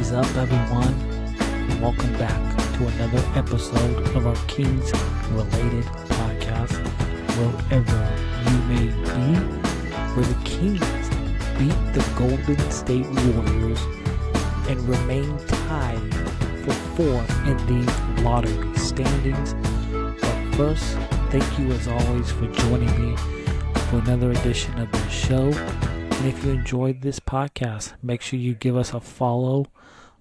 is up, everyone? Welcome back to another episode of our Kings related podcast. Wherever you may be, where the Kings beat the Golden State Warriors and remain tied for fourth in the lottery standings. But first, thank you as always for joining me for another edition of the show. And if you enjoyed this podcast, make sure you give us a follow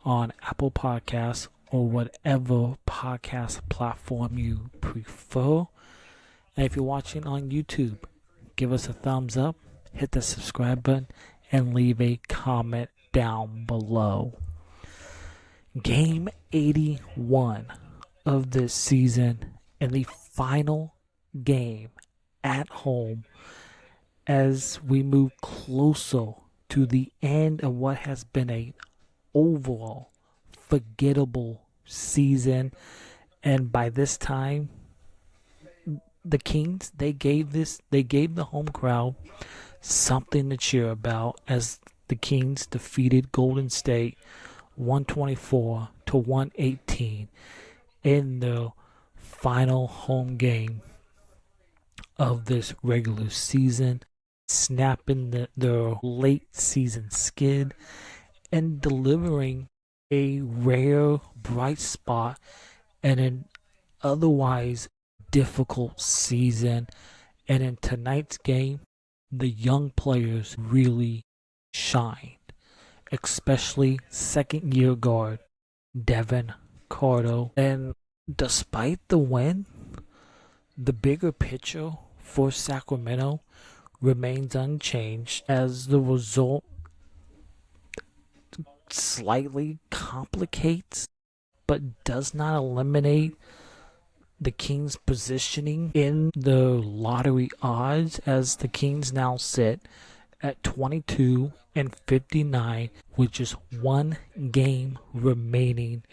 on Apple Podcasts or whatever podcast platform you prefer. And if you're watching on YouTube, give us a thumbs up, hit the subscribe button, and leave a comment down below. Game 81 of this season and the final game at home as we move closer to the end of what has been a overall forgettable season. And by this time, the Kings, they gave the home crowd something to cheer about as the Kings defeated Golden State 124-118 in the final home game of this regular season, snapping the late season skid and delivering a rare bright spot in an otherwise difficult season. And in tonight's game, the young players really shined, especially second-year guard Devin Carter. And despite the win, the bigger picture for Sacramento remains unchanged as the result slightly complicates but does not eliminate the Kings' positioning in the lottery odds, as the Kings now sit at 22-59 with just one game remaining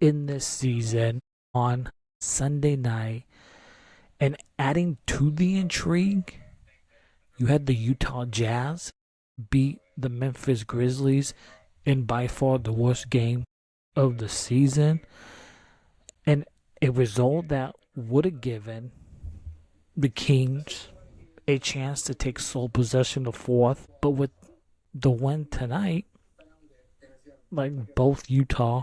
in this season on Sunday night. And adding to the intrigue, you had the Utah Jazz beat the Memphis Grizzlies in by far the worst game of the season, and a result that would have given the Kings a chance to take sole possession of fourth. But with the win tonight, like, both Utah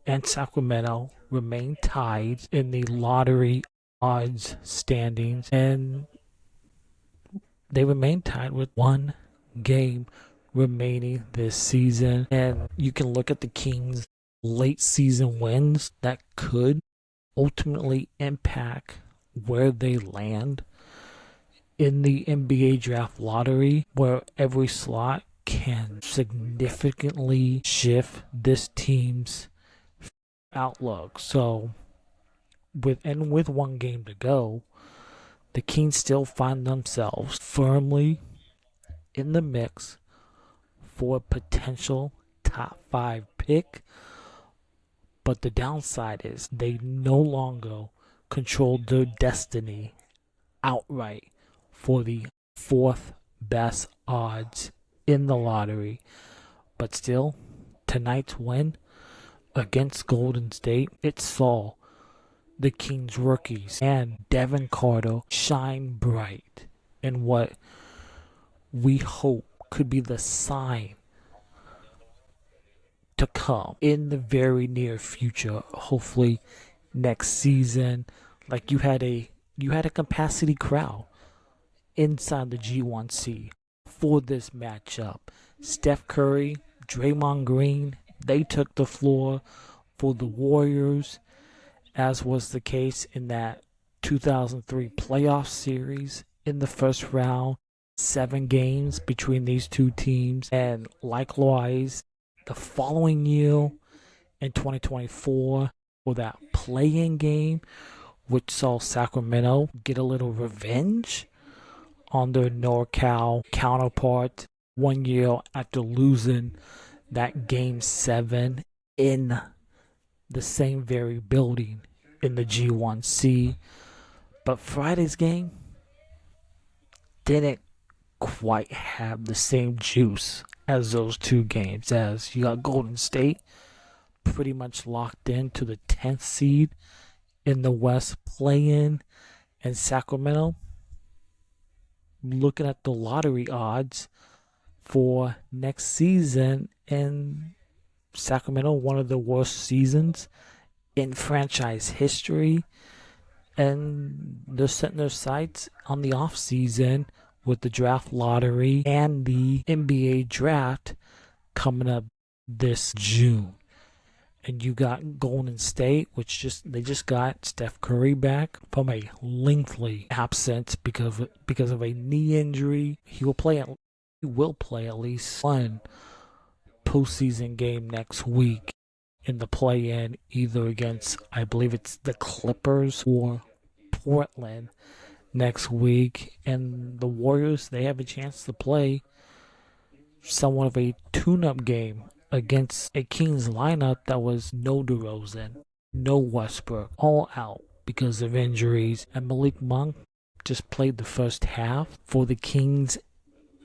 and Sacramento remain tied in the lottery odds standings, and they remain tied with one game remaining this season. And you can look at the Kings' late season wins that could ultimately impact where they land in the NBA draft lottery, where every slot can significantly shift this team's outlook. So with one game to go, the Kings still find themselves firmly in the mix for a potential top 5 pick. But the downside is they no longer control their destiny outright for the 4th best odds in the lottery. But still, tonight's win against Golden State, it saw the Kings rookies and Devin Carter shine bright in what we hope could be the sign to come in the very near future. Hopefully next season. Like, you had a capacity crowd inside the G1C for this matchup. Steph Curry, Draymond Green, they took the floor for the Warriors, as was the case in that 2003 playoff series in the first round. 7 games between these two teams. And likewise, the following year in 2024 for that play-in game, which saw Sacramento get a little revenge on their NorCal counterpart 1 year after losing that Game 7 in the same very building in the G1C. But Friday's game didn't quite have the same juice as those two games, as you got Golden State pretty much locked into the 10th seed in the West play-in, and Sacramento looking at the lottery odds for next season, and Sacramento, one of the worst seasons in franchise history, and they're setting their sights on the off season with the draft lottery and the NBA draft coming up this June. And you got Golden State, they just got Steph Curry back from a lengthy absence because of a knee injury. He will play at least one postseason game next week in the play-in, either against, I believe it's the Clippers or Portland next week. And the Warriors, they have a chance to play somewhat of a tune-up game against a Kings lineup that was no DeRozan, no Westbrook, all out because of injuries. And Malik Monk just played the first half for the Kings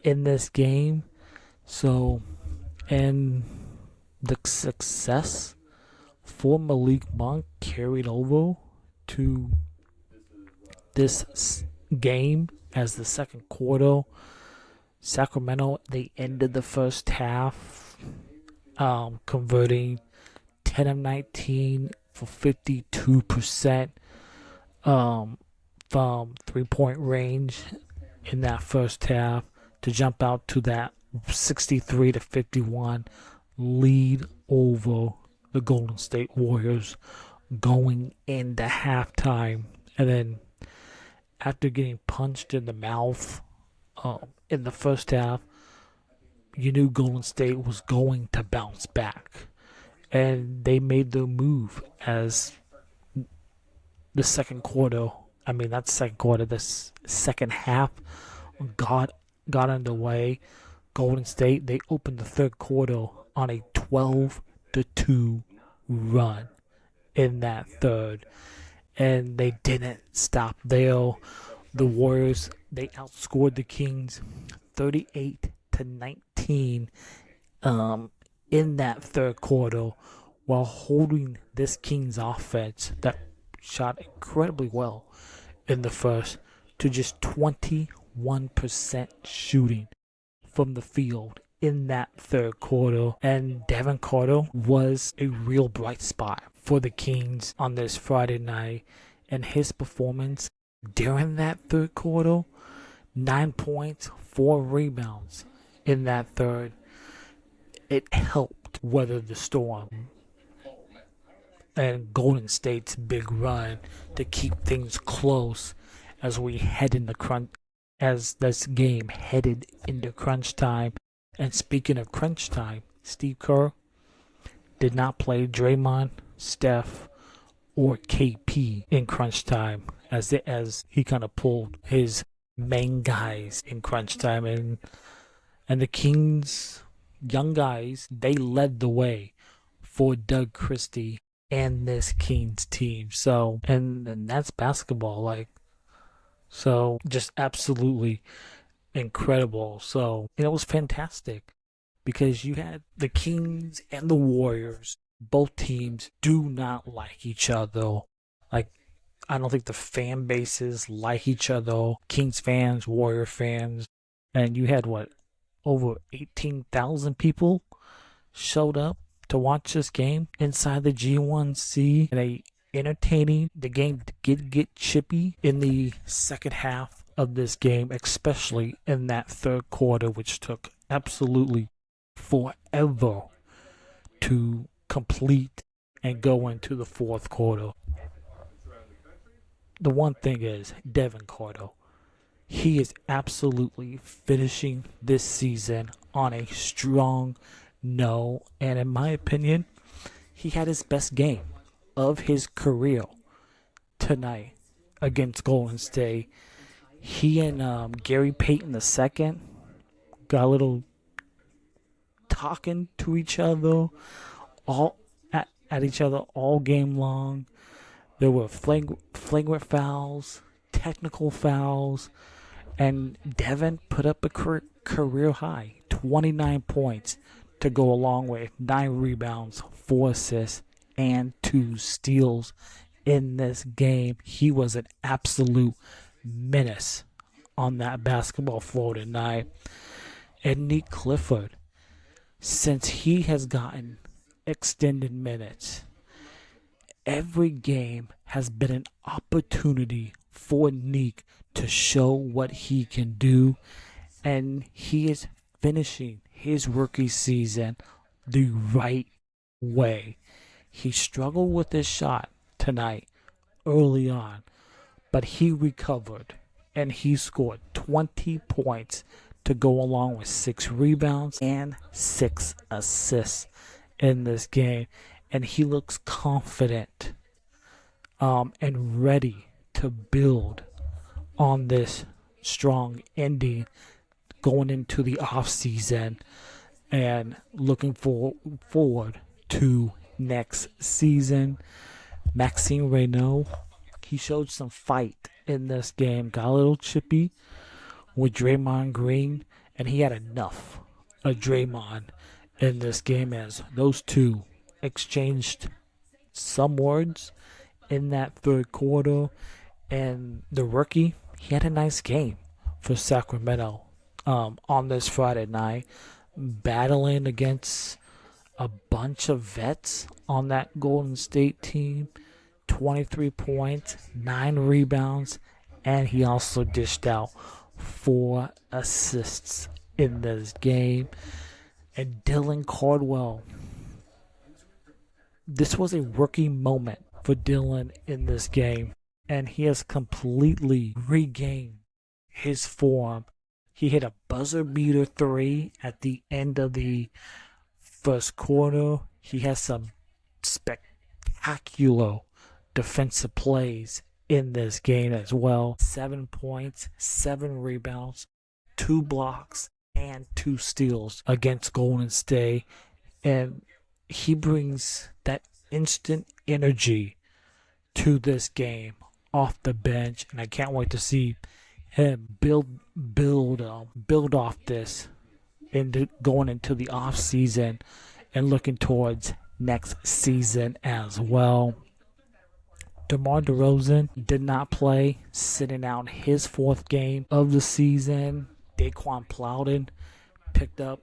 in this game. So, and the success for Malik Monk carried over to this game as the second quarter. Sacramento, they ended the first half converting 10 of 19 for 52% from 3-point range in that first half to jump out to that 63-51 lead over the Golden State Warriors going into halftime. And then after getting punched in the mouth in the first half, you knew Golden State was going to bounce back. And they made their move as the second half got underway. Golden State, they opened the third quarter on a 12-2 run in that third. And they didn't stop there. The Warriors, they outscored the Kings 38-19 in that third quarter, while holding this Kings offense that shot incredibly well in the first to just 21% shooting from the field in that third quarter. And Devin Carter was a real bright spot for the Kings on this Friday night, and his performance during that third quarter, 9 points, 4 rebounds in that third, it helped weather the storm and Golden State's big run to keep things close as this game headed into crunch time. And speaking of crunch time, Steve Kerr did not play Draymond, Steph, or KP in crunch time as he kind of pulled his main guys in crunch time, and the Kings young guys, they led the way for Doug Christie and this Kings team. So and that's basketball, so just absolutely incredible. So and it was fantastic because you had the Kings and the Warriors. Both teams do not like each other. I don't think the fan bases like each other. Kings fans, Warrior fans. And you had over 18,000 people showed up to watch this game inside the G1C. And the game did get chippy in the second half of this game, especially in that third quarter, which took absolutely forever to complete and go into the fourth quarter. The one thing is, Devin Carter, he is absolutely finishing this season on a strong note, and in my opinion, he had his best game of his career tonight against Golden State. He and Gary Payton II got a little talking to each other, at each other all game long. There were flagrant fouls, technical fouls, and Devin put up a career high 29 points to go along with 9 rebounds, 4 assists, and 2 steals in this game. He was an absolute menace on that basketball floor tonight. And Nick Clifford, since he has gotten extended minutes, every game has been an opportunity for Nick to show what he can do, and he is finishing his rookie season the right way. He struggled with his shot tonight early on, but he recovered and he scored 20 points to go along with 6 rebounds and 6 assists in this game. And he looks confident and ready to build on this strong ending going into the off season and looking forward to next season. Maxime Reynaud, he showed some fight in this game, got a little chippy with Draymond Green, and he had enough of Draymond in this game as those two exchanged some words in that third quarter. And the rookie, he had a nice game for Sacramento on this Friday night, battling against a bunch of vets on that Golden State team. 23 points, 9 rebounds, and he also dished out 4 assists in this game. And Dylan Cardwell, this was a rookie moment for Dylan in this game, and he has completely regained his form. He hit a buzzer beater 3 at the end of the first quarter. He has some spectacular defensive plays in this game as well. 7 points, 7 rebounds, 2 blocks, and 2 steals against Golden State. And he brings that instant energy to this game off the bench, and I can't wait to see him build off this going into the off season and looking towards next season as well. DeMar DeRozan did not play, sitting out his 4th game of the season. Daquan Plowden picked up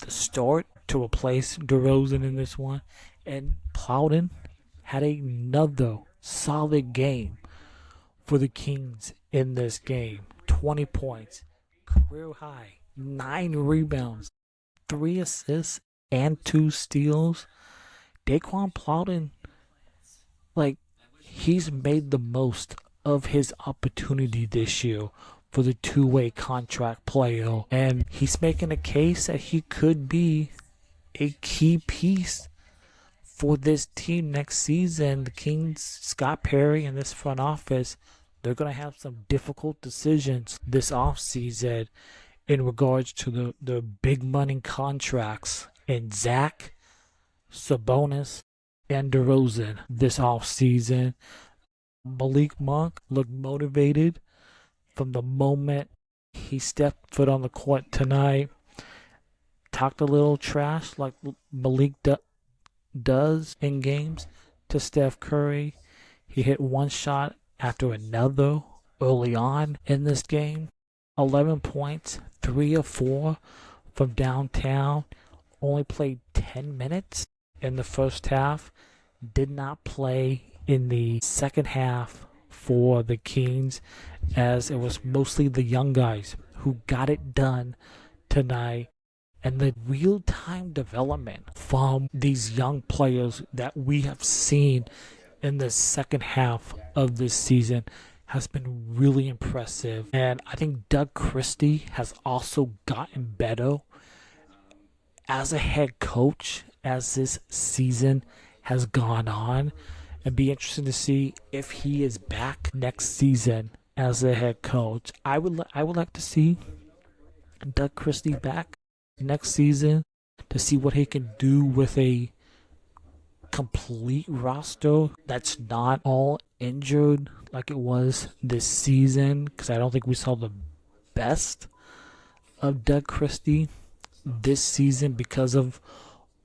the start to replace DeRozan in this one, and Plowden had another solid game for the Kings in this game. 20 points, career high, 9 rebounds, 3 assists, and 2 steals. Daquan Plowden, he's made the most of his opportunity this year for the 2-way contract player, and he's making a case that he could be a key piece for this team next season. The Kings, Scott Perry, and this front office, they're going to have some difficult decisions this offseason in regards to the big money contracts in Zach, Sabonis, and DeRozan this offseason. Malik Monk looked motivated from the moment he stepped foot on the court tonight. Talked a little trash like Malik does in games to Steph Curry. He hit one shot after another early on in this game. 11 points, 3 of 4 from downtown. Only played 10 minutes in the first half. Did not play in the second half for the Kings, as it was mostly the young guys who got it done tonight. And the real-time development from these young players that we have seen in the second half of this season has been really impressive. And I think Doug Christie has also gotten better as a head coach as this season has gone on. And be interesting to see if he is back next season as a head coach. I would like to see Doug Christie back next season to see what he can do with a complete roster that's not all injured like it was this season, because I don't think we saw the best of Doug Christie this season because of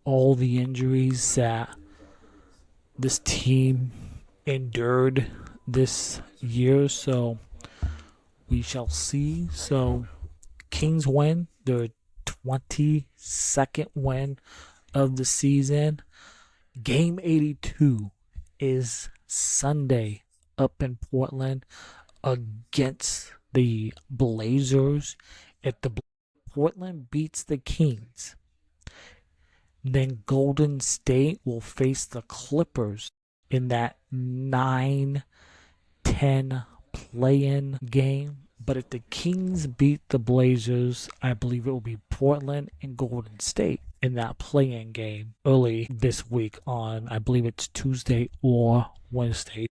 all the injuries that this team endured this year. So we shall see. So Kings win their 22nd win of the season. Game 82 is Sunday up in Portland against the Blazers. If the Portland beats the Kings, then Golden State will face the Clippers in that 9-10 play-in game. But if the Kings beat the Blazers, I believe it will be Portland and Golden State in that play-in game early this week on, I believe it's Tuesday or Wednesday.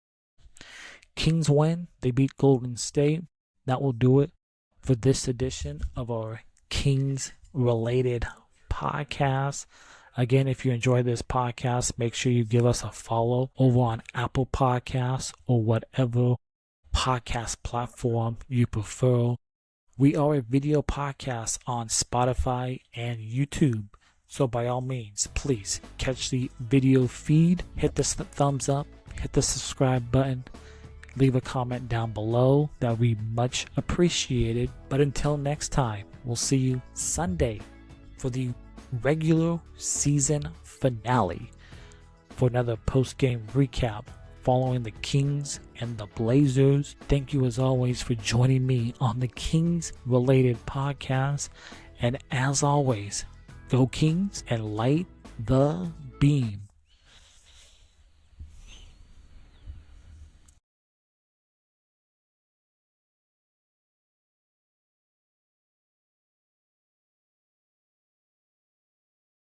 Kings win. They beat Golden State. That will do it for this edition of our Kings-related podcast. Again, if you enjoy this podcast, make sure you give us a follow over on Apple Podcasts or whatever podcast platform you prefer. We are a video podcast on Spotify and YouTube. So by all means, please catch the video feed, hit the thumbs up, hit the subscribe button, leave a comment down below. That would be much appreciated. But until next time, we'll see you Sunday for the regular season finale for another post-game recap following the Kings and the Blazers. Thank you as always for joining me on the Kings related podcast. And as always, go Kings and light the beam.